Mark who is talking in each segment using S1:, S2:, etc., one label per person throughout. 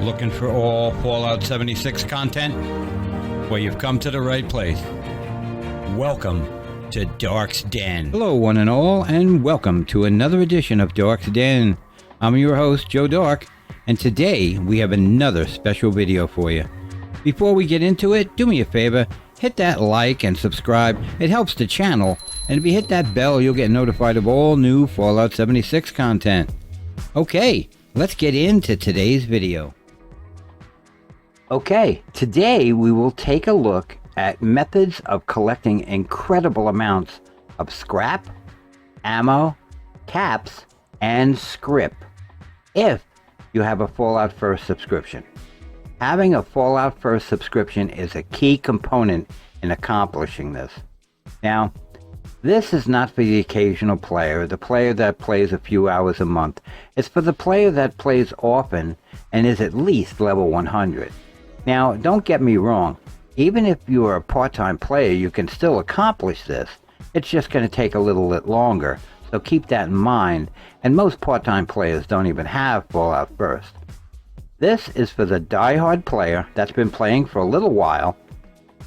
S1: Looking for all Fallout 76 content? Well, you've come to the right place. Welcome to Dark's Den. Hello, one and all, and welcome to another edition of Dark's Den. I'm your host, Joe Dark, and today we have another special video for you. Before we get into it, do me a favor, hit that like and subscribe. It helps the channel, and if you hit that bell, you'll get notified of all new Fallout 76 content. Okay, let's get into today's video. Okay, today we will take a look at methods of collecting incredible amounts of scrap, ammo, caps, and scrip if you have a Fallout First subscription. Having a Fallout First subscription is a key component in accomplishing this. Now, this is not for the occasional player, the player that plays a few hours a month. It's for the player that plays often and is at least level 100. Now, don't get me wrong, even if you are a part-time player, you can still accomplish this. It's just going to take a little bit longer, so keep that in mind, and most part-time players don't even have Fallout First. This is for the die-hard player that's been playing for a little while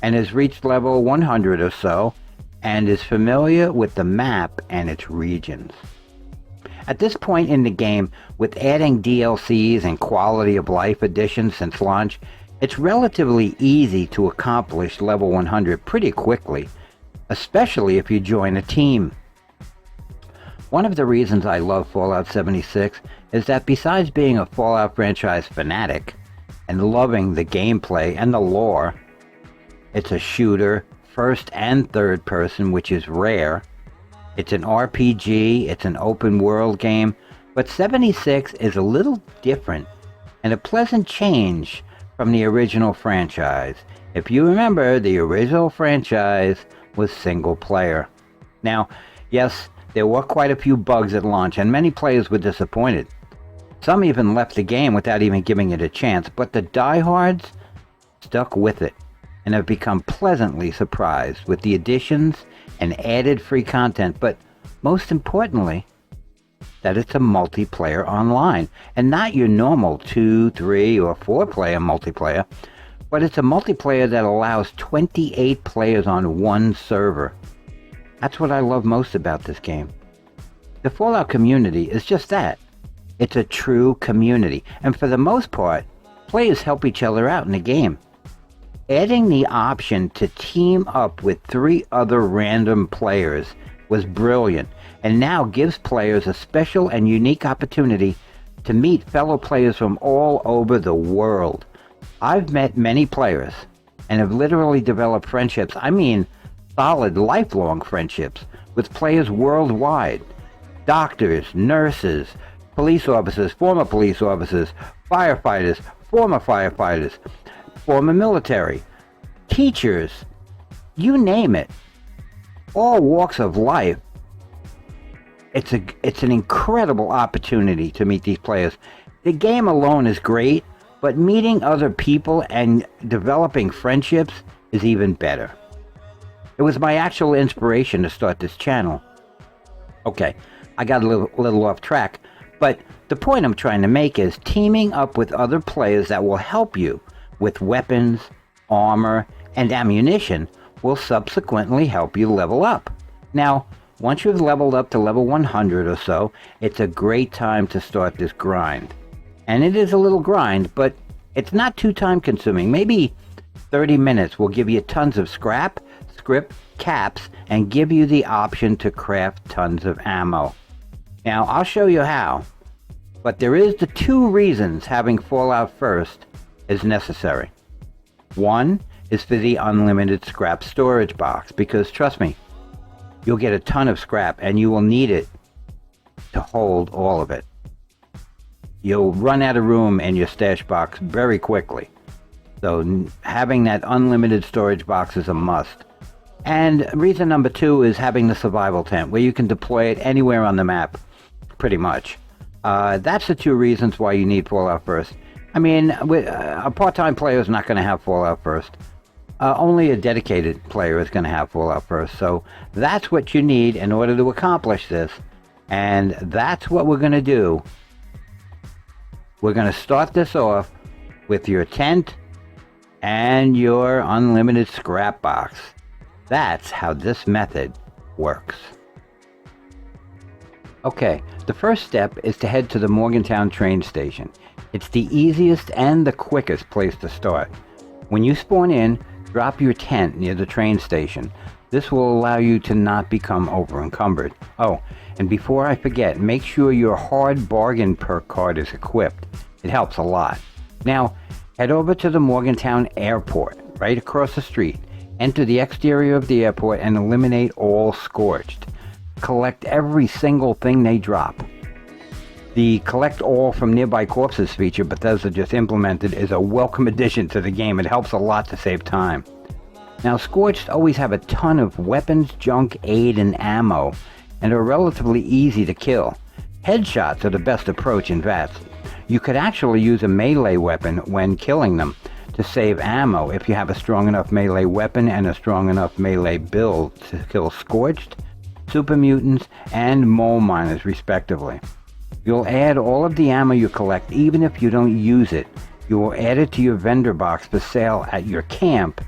S1: and has reached level 100 or so and is familiar with the map and its regions. At this point in the game, with adding DLCs and quality of life additions since launch, it's relatively easy to accomplish level 100 pretty quickly, especially if you join a team. One of the reasons I love Fallout 76 is that besides being a Fallout franchise fanatic and loving the gameplay and the lore, it's a shooter, first and third person, which is rare. It's an RPG, it's an open world game, but 76 is a little different and a pleasant change from the original franchise. If you remember, the original franchise was single player. Now, yes, there were quite a few bugs at launch, and many players were disappointed. Some even left the game without even giving it a chance, but the diehards stuck with it and have become pleasantly surprised with the additions and added free content, but most importantly, that it's a multiplayer online, and not your normal 2, 3, or 4 player multiplayer, but it's a multiplayer that allows 28 players on one server. That's what I love most about this game. The Fallout community is just that. It's a true community, and for the most part, players help each other out in the game. Adding the option to team up with 3 other random players was brilliant, and now gives players a special and unique opportunity to meet fellow players from all over the world. I've met many players and have literally developed friendships, I mean solid lifelong friendships, with players worldwide. Doctors, nurses, police officers, former police officers, firefighters, former military, teachers, you name it. All walks of life. It's an incredible opportunity to meet these players. The game alone is great, but meeting other people and developing friendships is even better. It was my actual inspiration to start this channel. Okay, I got a little off track, but the point I'm trying to make is teaming up with other players that will help you with weapons, armor, and ammunition will subsequently help you level up. Now, once you've leveled up to level 100 or so, it's a great time to start this grind. And it is a little grind, but it's not too time consuming. Maybe 30 minutes will give you tons of scrap, scrip, caps, and give you the option to craft tons of ammo. Now, I'll show you how, but there is the 2 reasons having Fallout First is necessary. One is for the unlimited scrap storage box, because trust me, you'll get a ton of scrap and you will need it to hold all of it. You'll run out of room in your stash box very quickly. So having that unlimited storage box is a must. And reason number 2 is having the survival tent, where you can deploy it anywhere on the map, pretty much. That's the 2 reasons why you need Fallout First. I mean, a part-time player is not going to have Fallout First. Only a dedicated player is going to have Fallout First. So that's what you need in order to accomplish this. And that's what we're going to do. We're going to start this off with your tent and your unlimited scrap box. That's how this method works. Okay, the first step is to head to the Morgantown train station. It's the easiest and the quickest place to start. When you spawn in, drop your tent near the train station. This will allow you to not become over-encumbered. Oh, and before I forget, make sure your hard bargain perk card is equipped. It helps a lot. Now, head over to the Morgantown Airport, right across the street. Enter the exterior of the airport and eliminate all scorched. Collect every single thing they drop. The collect all from nearby corpses feature Bethesda just implemented is a welcome addition to the game. It helps a lot to save time. Now, scorched always have a ton of weapons, junk, aid, and ammo, and are relatively easy to kill. Headshots are the best approach in VATS. You could actually use a melee weapon when killing them to save ammo if you have a strong enough melee weapon and a strong enough melee build to kill scorched, super mutants, and mole miners respectively. You'll add all of the ammo you collect even if you don't use it. You will add it to your vendor box for sale at your camp,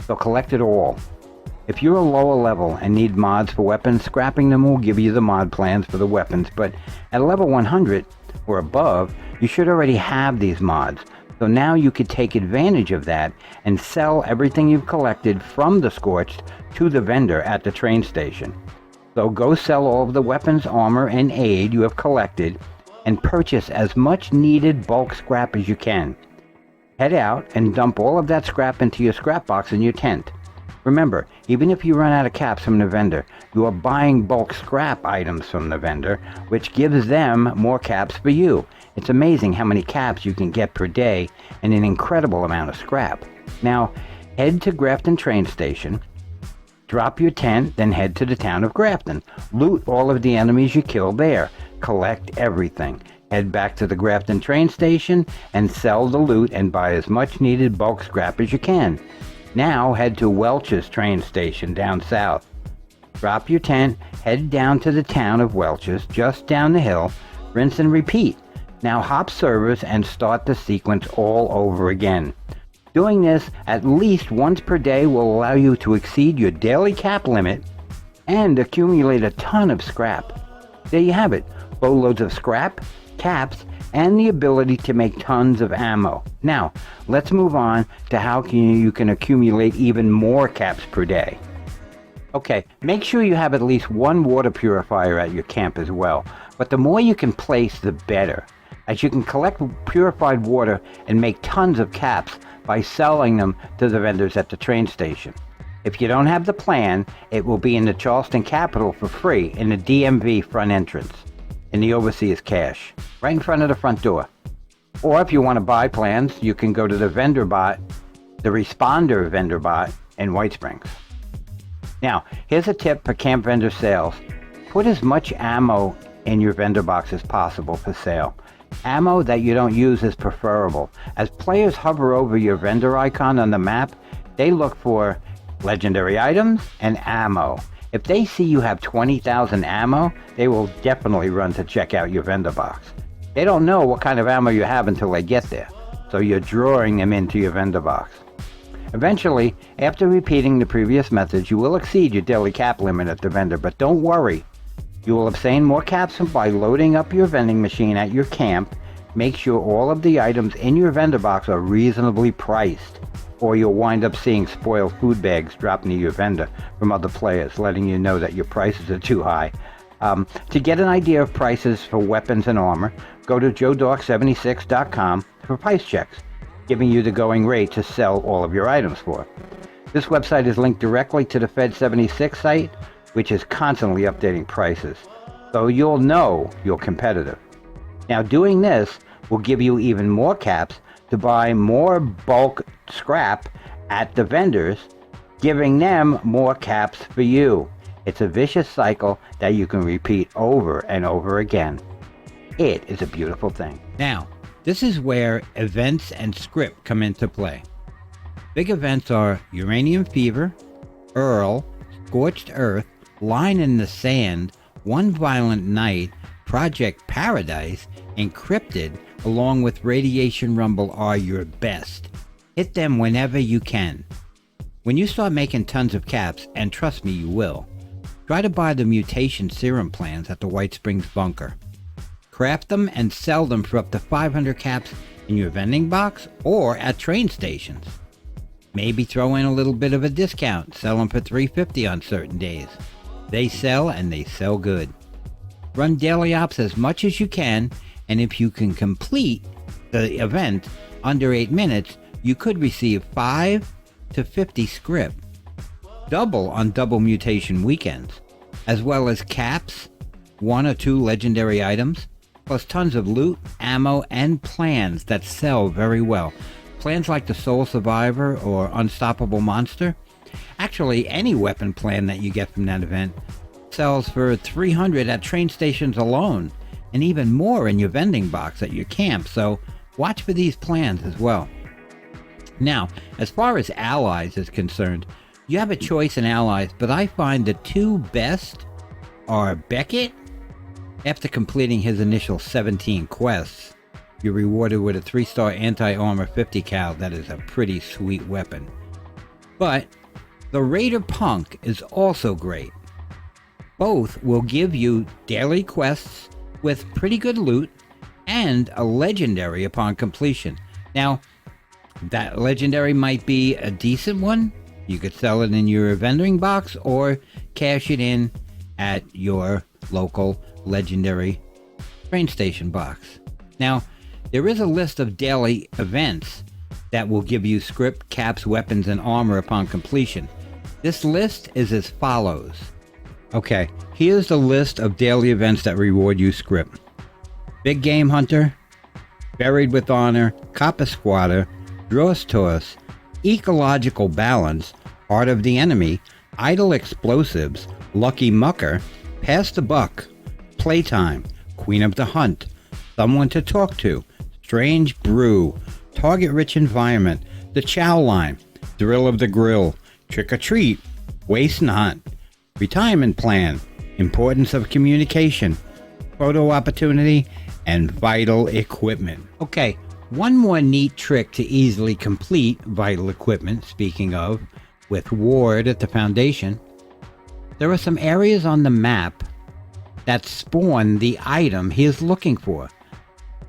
S1: so collect it all. If you're a lower level and need mods for weapons, scrapping them will give you the mod plans for the weapons, but at level 100 or above, you should already have these mods. So now you could take advantage of that and sell everything you've collected from the Scorched to the vendor at the train station. So go sell all of the weapons, armor, and aid you have collected and purchase as much needed bulk scrap as you can. Head out and dump all of that scrap into your scrap box in your tent. Remember, even if you run out of caps from the vendor, you are buying bulk scrap items from the vendor, which gives them more caps for you. It's amazing how many caps you can get per day and an incredible amount of scrap. Now, head to Grafton train station, drop your tent, then head to the town of Grafton. Loot all of the enemies you killed there. Collect everything. Head back to the Grafton train station and sell the loot and buy as much needed bulk scrap as you can. Now head to Welch's train station down south. Drop your tent, head down to the town of Welch's just down the hill, rinse and repeat. Now hop servers and start the sequence all over again. Doing this at least once per day will allow you to exceed your daily cap limit and accumulate a ton of scrap. There you have it, boatloads of scrap, caps, and the ability to make tons of ammo. Now, let's move on to how you can accumulate even more caps per day. Okay, make sure you have at least one water purifier at your camp as well, but the more you can place, the better, as you can collect purified water and make tons of caps by selling them to the vendors at the train station. If you don't have the plan, it will be in the Charleston Capitol for free in the DMV front entrance, in the Overseer's Cache, right in front of the front door. Or if you want to buy plans, you can go to the vendor bot, the Responder vendor bot in White Springs. Now, here's a tip for camp vendor sales. Put as much ammo in your vendor box as possible for sale. Ammo that you don't use is preferable. As players hover over your vendor icon on the map, they look for legendary items and ammo. If they see you have 20,000 ammo, they will definitely run to check out your vendor box. They don't know what kind of ammo you have until they get there, so you're drawing them into your vendor box. Eventually, after repeating the previous methods, you will exceed your daily cap limit at the vendor, but don't worry. You will obtain more caps by loading up your vending machine at your camp. Make sure all of the items in your vendor box are reasonably priced, or you'll wind up seeing spoiled food bags drop near your vendor from other players, letting you know that your prices are too high. To get an idea of prices for weapons and armor, go to joedark76.com for price checks, giving you the going rate to sell all of your items for. This website is linked directly to the Fed76 site, which is constantly updating prices, so you'll know you're competitive. Now, doing this will give you even more caps to buy more bulk scrap at the vendors, giving them more caps for you. It's a vicious cycle that you can repeat over and over again. It is a beautiful thing. Now, this is where events and Scrip come into play. Big events are Uranium Fever, Earl, Scorched Earth, Line in the Sand, One Violent Night, Project Paradise, Encrypted, along with Radiation Rumble are your best. Hit them whenever you can. When you start making tons of caps, and trust me you will, try to buy the mutation serum plans at the White Springs bunker. Craft them and sell them for up to 500 caps in your vending box or at train stations. Maybe throw in a little bit of a discount, sell them for $3.50 on certain days. They sell and they sell good. Run daily ops as much as you can, and if you can complete the event under 8 minutes, you could receive 5 to 50 scrip. Double on double mutation weekends, as well as caps, 1 or 2 legendary items, plus tons of loot, ammo, and plans that sell very well. Plans like the Soul Survivor or Unstoppable Monster. Actually, any weapon plan that you get from that event sells for 300 at train stations alone, and even more in your vending box at your camp, so watch for these plans as well. Now, as far as allies is concerned, you have a choice in allies, but I find the 2 best are Beckett. After completing his initial 17 quests, you're rewarded with a 3-star anti-armor 50 cal. That is a pretty sweet weapon. But the Raider Punk is also great. Both will give you daily quests with pretty good loot and a legendary upon completion. Now, that legendary might be a decent one. You could sell it in your vending box or cash it in at your local legendary train station box. Now, there is a list of daily events that will give you script, caps, weapons, and armor upon completion. This list is as follows. Okay, here's the list of daily events that reward you script. Big Game Hunter, Buried with Honor, Copper Squatter, Dross Toss, Ecological Balance, Heart of the Enemy, Idle Explosives, Lucky Mucker, Pass the Buck, Playtime, Queen of the Hunt, Someone to Talk to, Strange Brew, Target Rich Environment, The Chow Line, Thrill of the Grill, Trick or Treat, Waste Not, Retirement Plan, Importance of Communication, Photo Opportunity, and Vital Equipment. Okay, one more neat trick to easily complete Vital Equipment, speaking of, with Ward at the Foundation. There are some areas on the map that spawn the item he is looking for.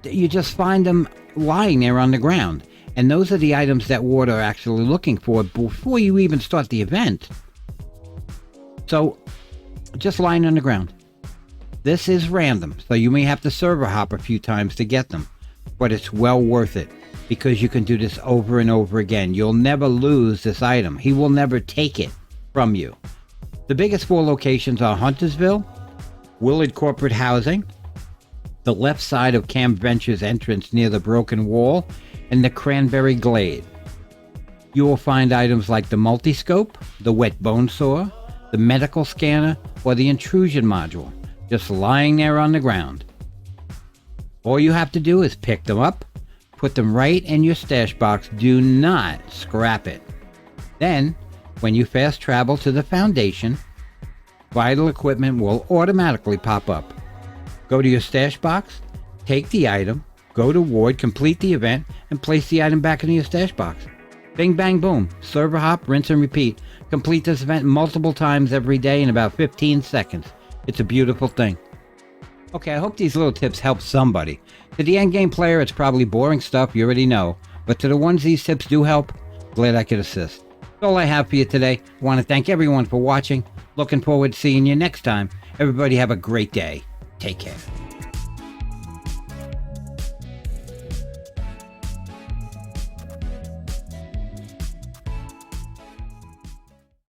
S1: You just find them lying there on the ground, and those are the items that Ward are actually looking for before you even start the event. So, just lying on the ground. This is random, so you may have to server hop a few times to get them, but it's well worth it because you can do this over and over again. You'll never lose this item. He will never take it from you. The biggest 4 locations are Huntersville, Willard Corporate Housing, the left side of Camp Ventures entrance near the Broken Wall, and the Cranberry Glade. You will find items like the Multiscope, the Wet Bone Saw, the Medical Scanner, or the Intrusion Module, just lying there on the ground. All you have to do is pick them up, put them right in your stash box. Do not scrap it. Then, when you fast travel to the Foundation, Vital Equipment will automatically pop up. Go to your stash box, take the item, go to Ward, complete the event, and place the item back into your stash box. Bing, bang, boom. Server hop, rinse and repeat. Complete this event multiple times every day in about 15 seconds. It's a beautiful thing. Okay, I hope these little tips help somebody. To the endgame player, it's probably boring stuff you already know, but to the ones these tips do help, glad I could assist. That's all I have for you today. I want to thank everyone for watching. Looking forward to seeing you next time. Everybody have a great day. Take care.